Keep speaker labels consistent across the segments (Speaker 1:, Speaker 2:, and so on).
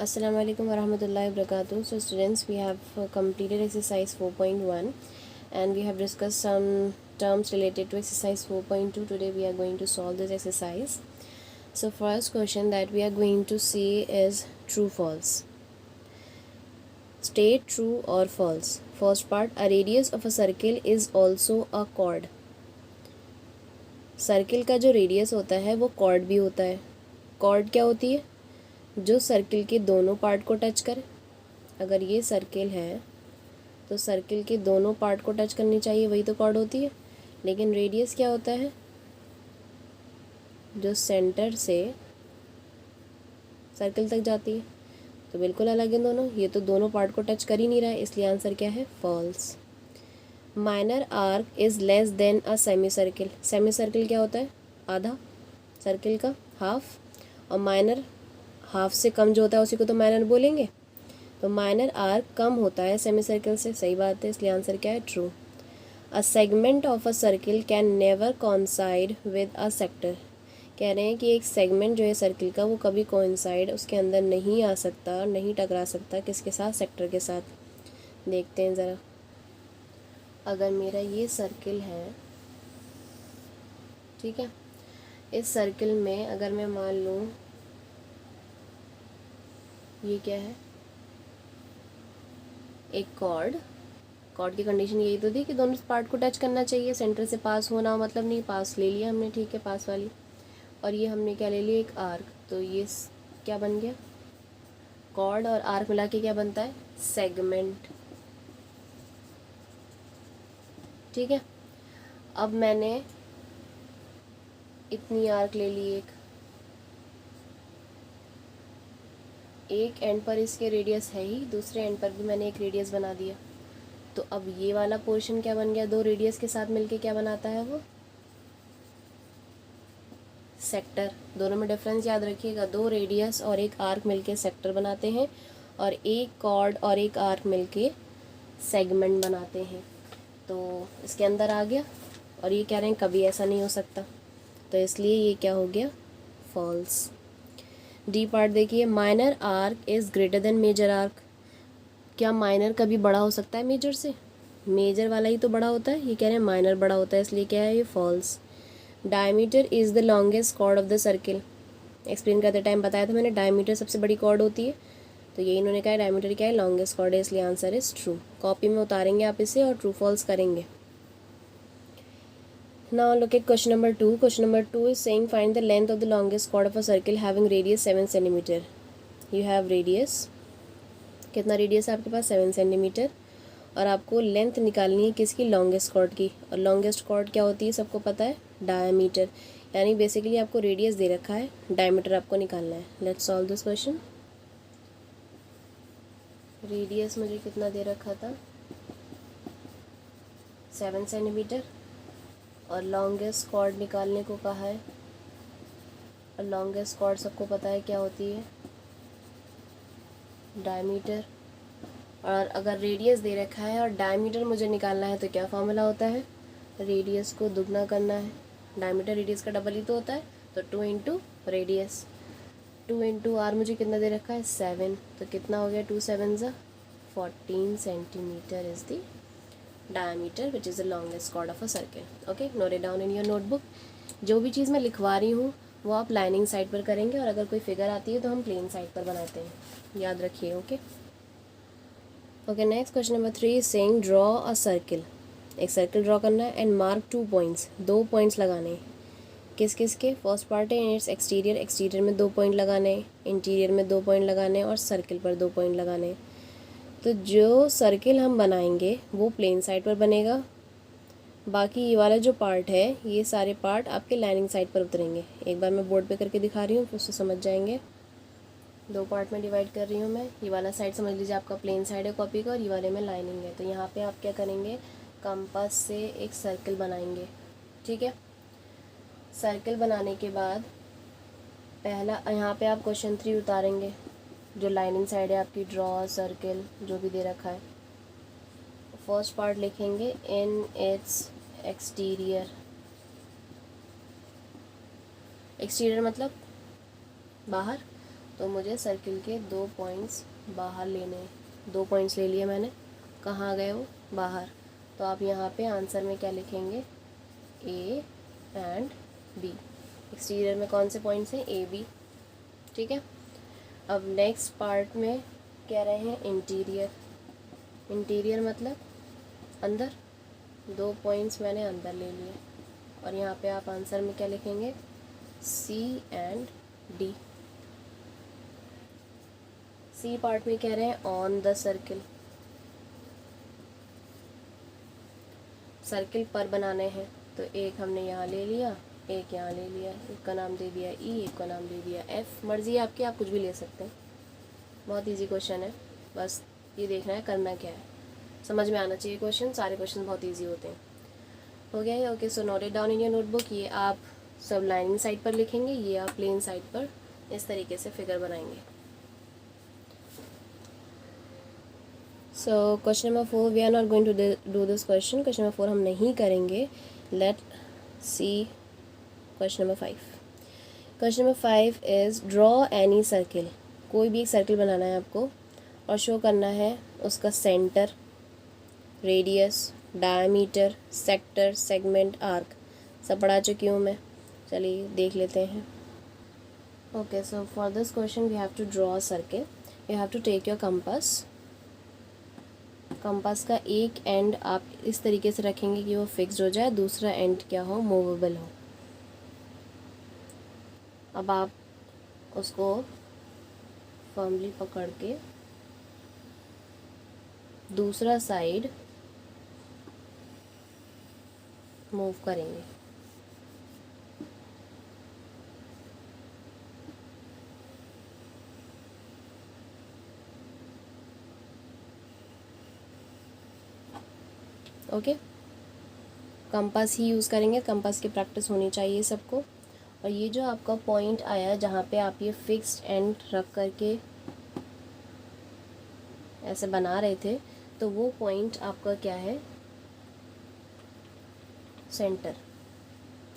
Speaker 1: Assalamu alaikum warahmatullahi wabarakatuh. So students, we have completed exercise 4.1 and we have discussed some terms related to exercise 4.2. Today we are going to solve this exercise. So first question that we are going to see is true false. State true or false. First part, a radius of a circle is also a chord. Circle का जो radius होता है वो cord भी होता है. Cord क्या होती है? जो सर्किल के दोनों पार्ट को टच करे. अगर ये सर्किल है तो सर्किल के दोनों पार्ट को टच करनी चाहिए, वही तो कॉर्ड होती है. लेकिन रेडियस क्या होता है? जो सेंटर से सर्किल तक जाती है. तो बिल्कुल अलग है दोनों. ये तो दोनों पार्ट को टच कर ही नहीं रहा है, इसलिए आंसर क्या है? False. Minor arc is less than a semi circle. Semi circle क्या होता है? आधा सर्किल का, हाफ. और माइनर हाफ से कम जो होता है उसी को तो माइनर बोलेंगे. तो माइनर आर्क कम होता है सेमी सर्किल से. सही बात है, इसलिए आंसर क्या है? True. A segment of a circle can never coincide with a sector. कह रहे हैं कि एक सेगमेंट जो है सर्किल का वो कभी कोइंसाइड उसके अंदर नहीं आ सकता, नहीं टकरा सकता. किसके साथ? सेक्टर के साथ. देखते हैं ज़रा. अगर मेरा ये सर्किल है, ठीक है, इस सर्किल में अगर मैं मान लूँ ये क्या है? एक कॉर्ड. कॉर्ड की कंडीशन यही तो थी कि दोनों पार्ट को टच करना चाहिए, सेंटर से पास होना मतलब नहीं. पास ले लिया हमने, ठीक है, पास वाली. और ये हमने क्या ले लिया? एक आर्क. तो ये क्या बन गया? कॉर्ड और आर्क मिला के क्या बनता है? सेगमेंट. ठीक है. अब मैंने इतनी आर्क ले ली. एक एंड पर इसके रेडियस है ही, दूसरे एंड पर भी मैंने एक रेडियस बना दिया. तो अब ये वाला पोर्शन क्या बन गया? दो रेडियस के साथ मिलके क्या बनाता है वो? सेक्टर. दोनों में डिफरेंस याद रखिएगा. दो रेडियस और एक आर्क मिलके सेक्टर बनाते हैं और एक कॉर्ड और एक आर्क मिलके सेगमेंट बनाते हैं. तो इसके अंदर आ गया. और ये कह रहे हैं कभी ऐसा नहीं हो सकता, तो इसलिए ये क्या हो गया? फॉल्स. डी पार्ट देखिए. Minor arc is greater than major arc. क्या माइनर कभी बड़ा हो सकता है मेजर से? मेजर वाला ही तो बड़ा होता है. ये कह रहे हैं माइनर बड़ा होता है, इसलिए क्या है? ये false. Diameter is the longest chord of the circle. Explain करते टाइम बताया था मैंने, डायमीटर सबसे बड़ी कॉर्ड होती है. तो ये इन्होंने कहा है डायमीटर क्या है? लॉन्गेस्ट कॉर्ड है, इसलिए आंसर इज़ ट्रू. कॉपी में उतारेंगे आप इसे और ट्रू फॉल्स करेंगे. Now look at question number 2. Question number 2 is saying find the length of the longest chord of a circle having radius 7 centimeter. You have radius. कितना radius है आपके पास? 7 centimetre. और आपको लेंथ निकालनी है किसकी? लॉन्गेस्ट कॉर्ड की. और लॉन्गेस्ट कॉर्ड क्या होती है? सबको पता है, डायमीटर. यानी बेसिकली आपको रेडियस दे रखा है, डायमीटर आपको निकालना है. Let's solve this question. Radius मुझे कितना दे रखा था? 7 सेंटीमीटर. और लॉन्गेस्ट कॉर्ड निकालने को कहा है. और लॉन्गेस्ट कॉर्ड सबको पता है क्या होती है? डायमीटर. और अगर रेडियस दे रखा है और डायमीटर मुझे निकालना है तो क्या फॉर्मूला होता है? रेडियस को दुगना करना है. डायमीटर रेडियस का डबल ही तो होता है. तो 2 इंटू रेडियस. 2 इंटू आर मुझे कितना दे रखा है? 7. तो कितना हो गया? 2 7 ज़ा 14 centimetre is the diameter which is the longest chord of a circle. Okay, note it down in your notebook. जो भी चीज़ मैं लिखवा रही हूँ वो आप लाइनिंग साइड पर करेंगे और अगर कोई फिगर आती है तो हम प्लेन साइड पर बनाते हैं, याद रखिए. Okay okay. Next question number 3 is saying draw a circle. एक सर्किल ड्रॉ करना है एंड मार्क 2 पॉइंट्स. 2 पॉइंट्स लगाने हैं. किस किस के? फर्स्ट पार्ट है इट्स एक्सटीरियर. एक्सटीरियर में 2 पॉइंट लगाने हैं, इंटीरियर में 2 पॉइंट लगाने हैं और सर्किल पर 2 पॉइंट लगाने हैं. तो जो सर्किल हम बनाएंगे वो प्लेन साइड पर बनेगा. बाकी ये वाला जो पार्ट है, ये सारे पार्ट आपके लाइनिंग साइड पर उतरेंगे. एक बार मैं बोर्ड पे करके दिखा रही हूँ, फिर उससे समझ जाएंगे. 2 पार्ट में डिवाइड कर रही हूँ मैं. ये वाला साइड समझ लीजिए आपका प्लेन साइड है कॉपी का और ये वाले में लाइनिंग है. तो यहाँ पे आप क्या करेंगे? कंपास से एक सर्किल बनाएंगे. ठीक है. सर्किल बनाने के बाद पहला यहाँ पे आप क्वेश्चन 3 उतारेंगे. जो लाइनिंग साइड है आपकी, ड्रॉ सर्किल जो भी दे रखा है. फर्स्ट पार्ट लिखेंगे इन इट्स एक्सटीरियर. एक्सटीरियर मतलब बाहर. तो मुझे सर्किल के 2 पॉइंट्स बाहर लेने हैं। 2 पॉइंट्स ले लिए मैंने, कहाँ गए वो, बाहर। तो आप यहाँ पे आंसर में क्या लिखेंगे, ए एंड बी। एक्सटीरियर में कौन से पॉइंट्स हैं, ए बी, ठीक है। अब नेक्स्ट पार्ट में कह रहे हैं इंटीरियर। इंटीरियर मतलब अंदर, 2 पॉइंट्स मैंने अंदर ले लिए और यहाँ पे आप आंसर में क्या लिखेंगे, सी एंड डी। सी पार्ट में कह रहे हैं ऑन द सर्किल, सर्किल पर बनाने हैं। तो एक हमने यहाँ ले लिया, एक यहाँ ले लिया, एक का नाम दे दिया ई, एक का नाम दे दिया एफ। मर्जी है आपकी, आप कुछ भी ले सकते हैं। बहुत इजी क्वेश्चन है, बस ये देखना है करना क्या है, समझ में आना चाहिए क्वेश्चन। सारे क्वेश्चन बहुत इजी होते हैं। हो गया ये, okay. So note it down in your notebook. ये आप सब लाइनिंग साइड पर लिखेंगे, ये आप प्लेन साइड पर इस तरीके से फिगर बनाएंगे। So question number 4 we are not going to do this question. Question number 4 हम नहीं करेंगे। Let see question number 5। Question number 5 is draw any circle. कोई भी एक सर्किल बनाना है आपको और शो करना है उसका centre, radius, diameter, sector, segment, arc. सब पढ़ा चुकी हूँ मैं, चलिए देख लेते हैं। Okay, so for this question we have to draw a circle. You have to take your compass. Compass का एक एंड आप इस तरीके से रखेंगे कि वो फिक्स्ड हो जाए, दूसरा एंड क्या हो, मूवेबल हो। अब आप उसको फर्मली पकड़ के दूसरा साइड मूव करेंगे। ओके, कंपास ही यूज़ करेंगे, कंपास की प्रैक्टिस होनी चाहिए सबको। और ये जो आपका पॉइंट आया जहाँ पे आप ये फिक्स्ड एंड रख करके ऐसे बना रहे थे, तो वो पॉइंट आपका क्या है, सेंटर,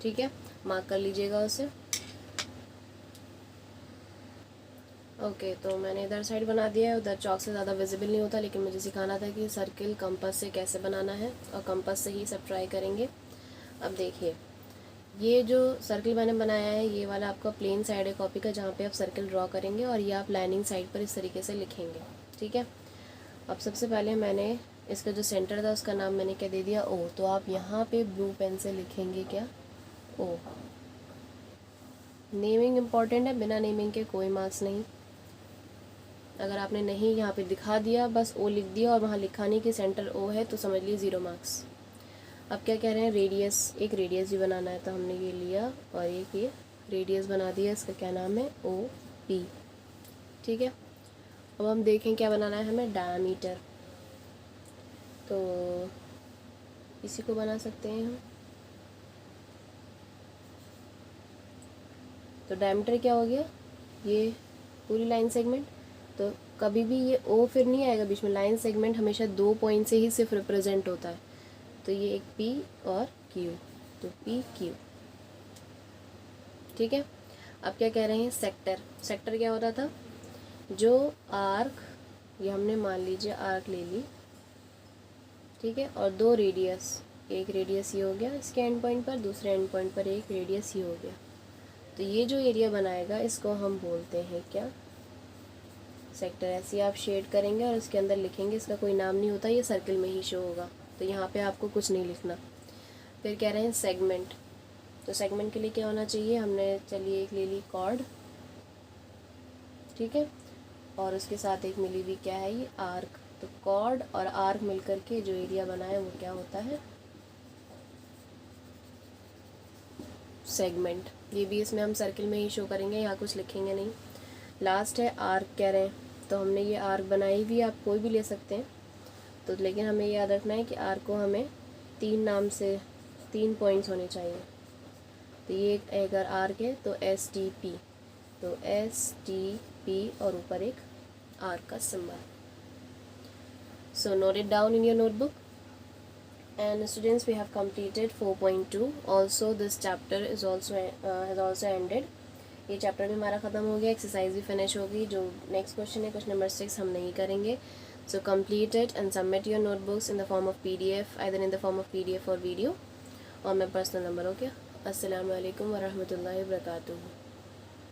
Speaker 1: ठीक है। मार्क कर लीजिएगा उसे। ओके, तो मैंने इधर साइड बना दिया है। उधर चौक से ज़्यादा विजिबल नहीं होता, लेकिन मुझे सिखाना था कि सर्किल कंपास से कैसे बनाना है, और कंपास से ही सब ट्राई करेंगे। अब देखिए, ये जो सर्किल मैंने बनाया है, ये वाला आपका प्लेन साइड है कॉपी का, जहाँ पे आप सर्किल ड्रॉ करेंगे और ये आप लाइनिंग साइड पर इस तरीके से लिखेंगे, ठीक है। अब सबसे पहले मैंने इसका जो सेंटर था उसका नाम मैंने क्या दे दिया, ओ। तो आप यहाँ पे ब्लू पेन से लिखेंगे क्या, ओ। नेमिंग इम्पॉर्टेंट है, बिना नेमिंग के कोई मार्क्स नहीं। अगर आपने नहीं यहाँ पे दिखा दिया, बस ओ लिख दिया और वहाँ लिखा नहीं कि सेंटर ओ है, तो समझ लीजिए 0 मार्क्स। अब क्या कह रहे हैं, रेडियस, एक रेडियस भी बनाना है, तो हमने ये लिया और एक ये रेडियस बना दिया। इसका क्या नाम है, ओ पी, ठीक है। अब हम देखें क्या बनाना है हमें, डायमीटर। तो इसी को बना सकते हैं हम। तो डायमीटर क्या हो गया, ये पूरी लाइन सेगमेंट। तो कभी भी ये ओ फिर नहीं आएगा बीच में, लाइन सेगमेंट हमेशा 2 पॉइंट से ही सिर्फ रिप्रेजेंट होता है। तो ये एक पी और क्यू, तो पी क्यू, ठीक है। अब क्या कह रहे हैं, सेक्टर। सेक्टर क्या हो रहा था, जो आर्क, ये हमने मान लीजिए आर्क ले ली, ठीक है, और 2 रेडियस, एक रेडियस ये हो गया इसके एंड पॉइंट पर, दूसरे एंड पॉइंट पर एक रेडियस ये हो गया। तो ये जो एरिया बनाएगा इसको हम बोलते हैं क्या, सेक्टर। ऐसे आप शेड करेंगे और इसके अंदर लिखेंगे, इसका कोई नाम नहीं होता, ये सर्किल में ही शो होगा, तो यहाँ पे आपको कुछ नहीं लिखना। फिर कह रहे हैं सेगमेंट। तो सेगमेंट के लिए क्या होना चाहिए, हमने चलिए एक ले ली कॉर्ड, ठीक है, और उसके साथ एक मिली हुई क्या है, ये आर्क। तो कॉर्ड और आर्क मिलकर के जो एरिया बना है वो क्या होता है, सेगमेंट। ये भी इसमें हम सर्किल में ही शो करेंगे, यहाँ कुछ लिखेंगे नहीं। लास्ट है आर्क कह रहे हैं, तो हमने ये आर्क बनाई भी, आप कोई भी ले सकते हैं। तो लेकिन हमें याद रखना है कि आर्क को हमें 3 नाम से 3 पॉइंट्स होने चाहिए। तो ये अगर आर्क है तो एस टी पी, तो एस टी पी और ऊपर एक आर्क का symbol. So note it down in your notebook. And students, we have completed 4.2. Also this chapter is also has also ended. ये चैप्टर भी हमारा ख़त्म हो गया, एक्सरसाइज भी फिनिश हो गई। जो नेक्स्ट क्वेश्चन है, क्वेश्चन नंबर 6, हम नहीं करेंगे। So complete it and submit your notebooks in the form of PDF, either in the form of PDF और वीडियो, और मैं पर्सनल नंबर। ओके, अस्सलाम वालेकुम वरहमतुल्लाहि वबरकातुहू।